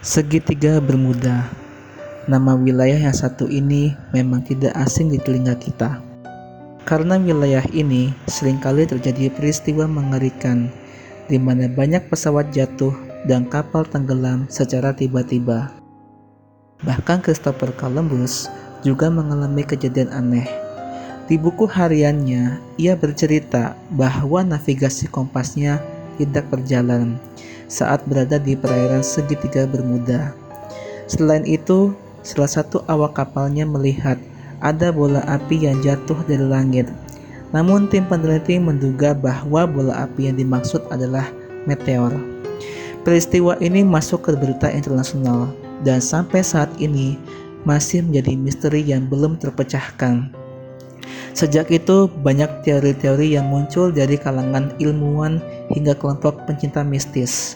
Segitiga Bermuda. Nama wilayah yang satu ini memang tidak asing di telinga kita. Karena wilayah ini seringkali terjadi peristiwa mengerikan di mana banyak pesawat jatuh dan kapal tenggelam secara tiba-tiba. Bahkan Christopher Columbus juga mengalami kejadian aneh. Di buku hariannya, ia bercerita bahwa navigasi kompasnya tidak berjalan saat berada di perairan segitiga Bermuda. Selain itu, salah satu awak kapalnya melihat ada bola api yang jatuh dari langit. Namun tim peneliti menduga bahwa bola api yang dimaksud adalah meteor. Peristiwa ini masuk ke berita internasional dan sampai saat ini masih menjadi misteri yang belum terpecahkan. Sejak itu, banyak teori-teori yang muncul dari kalangan ilmuwan hingga kelompok pencinta mistis.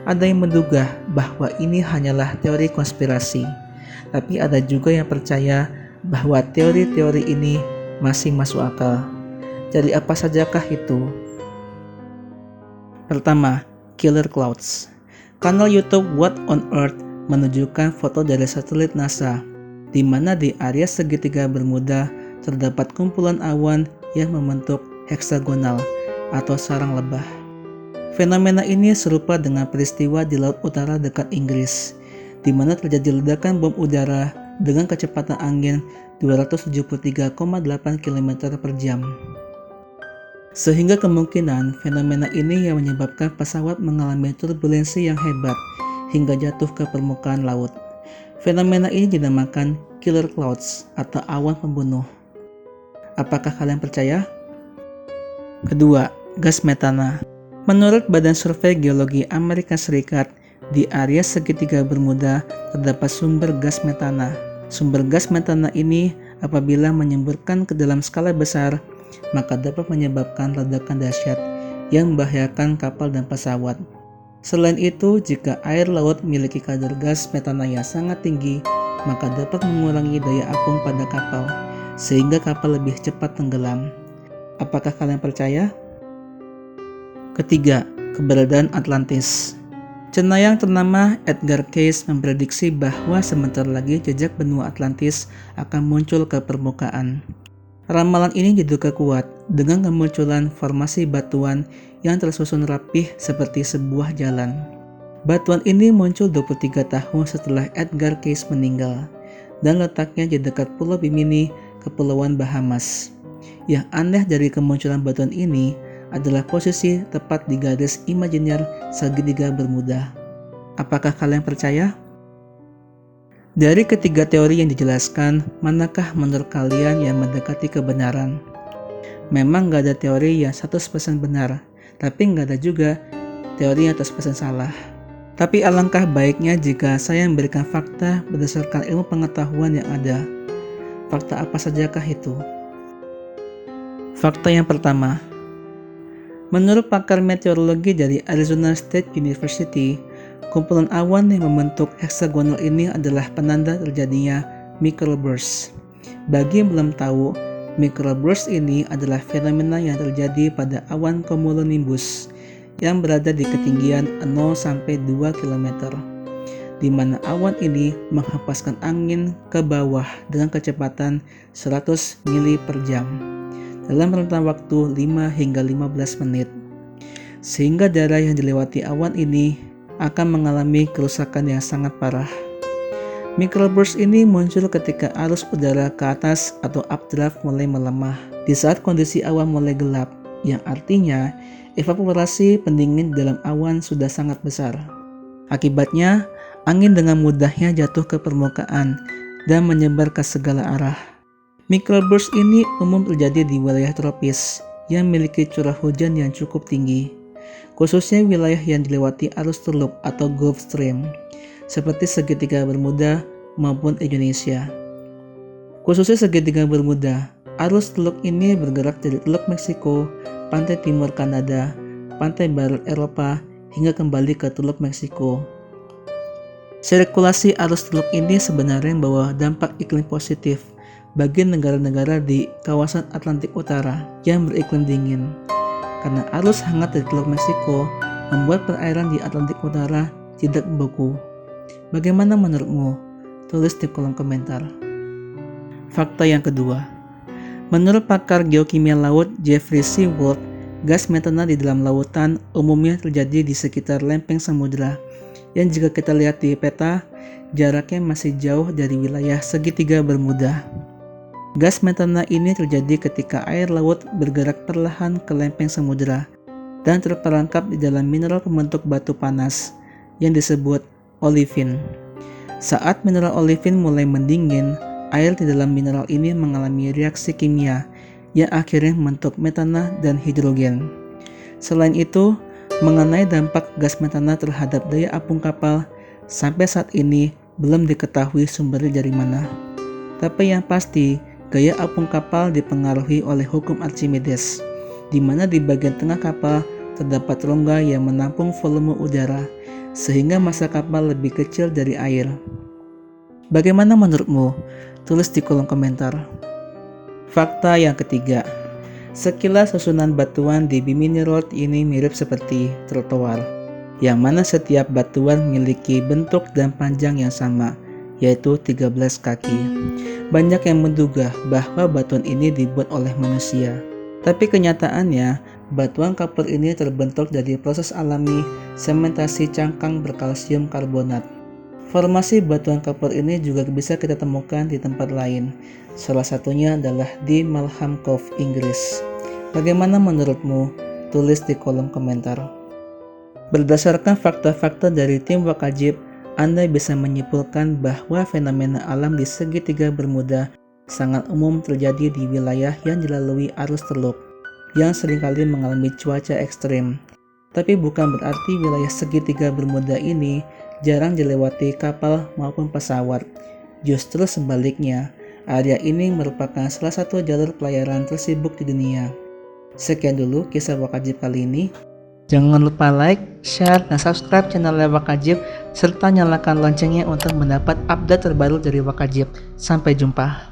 Ada yang menduga bahwa ini hanyalah teori konspirasi, tapi ada juga yang percaya bahwa teori-teori ini masih masuk akal. Jadi apa sajakah itu? Pertama, Killer Clouds. Kanal YouTube What on Earth menunjukkan foto dari satelit NASA, di mana di area segitiga Bermuda terdapat kumpulan awan yang membentuk heksagonal atau sarang lebah. Fenomena ini serupa dengan peristiwa di Laut Utara dekat Inggris, di mana terjadi ledakan bom udara dengan kecepatan angin 273,8 km per jam. Sehingga kemungkinan fenomena ini yang menyebabkan pesawat mengalami turbulensi yang hebat hingga jatuh ke permukaan laut. Fenomena ini dinamakan Killer Clouds atau awan pembunuh. Apakah kalian percaya? Kedua, gas metana. Menurut Badan Survei Geologi Amerika Serikat, di area segitiga Bermuda terdapat sumber gas metana. Sumber gas metana ini apabila menyemburkan ke dalam skala besar, maka dapat menyebabkan ledakan dahsyat yang membahayakan kapal dan pesawat. Selain itu, jika air laut memiliki kadar gas metana yang sangat tinggi, maka dapat mengurangi daya apung pada kapal, sehingga kapal lebih cepat tenggelam. Apakah kalian percaya? Ketiga, keberadaan Atlantis. Cenayang ternama Edgar Cayce memprediksi bahwa sebentar lagi jejak benua Atlantis akan muncul ke permukaan. Ramalan ini diduga kuat dengan kemunculan formasi batuan yang tersusun rapih seperti sebuah jalan. Batuan ini muncul 23 tahun setelah Edgar Cayce meninggal dan letaknya di dekat Pulau Bimini, Kepulauan Bahamas. Yang aneh dari kemunculan batuan ini adalah posisi tepat di garis imajiner segitiga Bermuda. Apakah kalian percaya? Dari ketiga teori yang dijelaskan, manakah menurut kalian yang mendekati kebenaran? Memang gak ada teori yang 100% benar, tapi gak ada juga teori yang 100% salah. Tapi alangkah baiknya jika saya memberikan fakta berdasarkan ilmu pengetahuan yang ada. Fakta apa sajakah itu? Fakta yang pertama, menurut pakar meteorologi dari Arizona State University, kumpulan awan yang membentuk heksagonal ini adalah penanda terjadinya microburst. Bagi yang belum tahu, microburst ini adalah fenomena yang terjadi pada awan cumulonimbus yang berada di ketinggian 0-2 km, di mana awan ini menghempaskan angin ke bawah dengan kecepatan 100 mili per jam dalam rentang waktu 5 hingga 15 menit. Sehingga daerah yang dilewati awan ini akan mengalami kerusakan yang sangat parah. Microburst ini muncul ketika arus udara ke atas atau updraft mulai melemah di saat kondisi awan mulai gelap, yang artinya evaporasi pendingin dalam awan sudah sangat besar. Akibatnya, angin dengan mudahnya jatuh ke permukaan dan menyebar ke segala arah. Microburst ini umum terjadi di wilayah tropis yang memiliki curah hujan yang cukup tinggi, khususnya wilayah yang dilewati arus teluk atau Gulf Stream, seperti segitiga Bermuda maupun Indonesia. Khususnya segitiga Bermuda, arus teluk ini bergerak dari Teluk Meksiko, pantai timur Kanada, pantai barat Eropa, hingga kembali ke Teluk Meksiko. Sirkulasi arus teluk ini sebenarnya membawa dampak iklim positif bagi negara-negara di kawasan Atlantik Utara yang beriklim dingin. Karena arus hangat dari Teluk Meksiko membuat perairan di Atlantik Utara tidak membeku. Bagaimana menurutmu? Tulis di kolom komentar. Fakta yang kedua, menurut pakar geokimia laut Jeffrey C. Wald, gas metana di dalam lautan umumnya terjadi di sekitar lempeng samudera yang jika kita lihat di peta, jaraknya masih jauh dari wilayah segitiga Bermuda. Gas metana ini terjadi ketika air laut bergerak perlahan ke lempeng samudera dan terperangkap di dalam mineral pembentuk batu panas yang disebut olivin. Saat mineral olivin mulai mendingin, air di dalam mineral ini mengalami reaksi kimia yang akhirnya membentuk metana dan hidrogen. Selain itu, mengenai dampak gas metana terhadap daya apung kapal, sampai saat ini belum diketahui sumbernya dari mana. Tapi yang pasti, gaya apung kapal dipengaruhi oleh hukum Archimedes, di mana di bagian tengah kapal terdapat rongga yang menampung volume udara, sehingga massa kapal lebih kecil dari air. Bagaimana menurutmu? Tulis di kolom komentar. Fakta yang ketiga, sekilas susunan batuan di Bimini Road ini mirip seperti trotoar, yang mana setiap batuan memiliki bentuk dan panjang yang sama, yaitu 13 kaki. Banyak yang menduga bahwa batuan ini dibuat oleh manusia. Tapi kenyataannya, batuan kapur ini terbentuk dari proses alami sementasi cangkang berkalsium karbonat. Formasi batuan kapur ini juga bisa kita temukan di tempat lain. Salah satunya adalah di Malham Cove, Inggris. Bagaimana menurutmu? Tulis di kolom komentar. Berdasarkan fakta-fakta dari tim Wakajib, Anda bisa menyimpulkan bahwa fenomena alam di segitiga Bermuda sangat umum terjadi di wilayah yang dilalui arus teluk, yang seringkali mengalami cuaca ekstrim. Tapi bukan berarti wilayah segitiga Bermuda ini jarang dilewati kapal maupun pesawat. Justru sebaliknya, area ini merupakan salah satu jalur pelayaran tersibuk di dunia. Sekian dulu kisah Wakajib kali ini. Jangan lupa like, share, dan subscribe channel Wakajib, serta nyalakan loncengnya untuk mendapat update terbaru dari Wakajib. Sampai jumpa.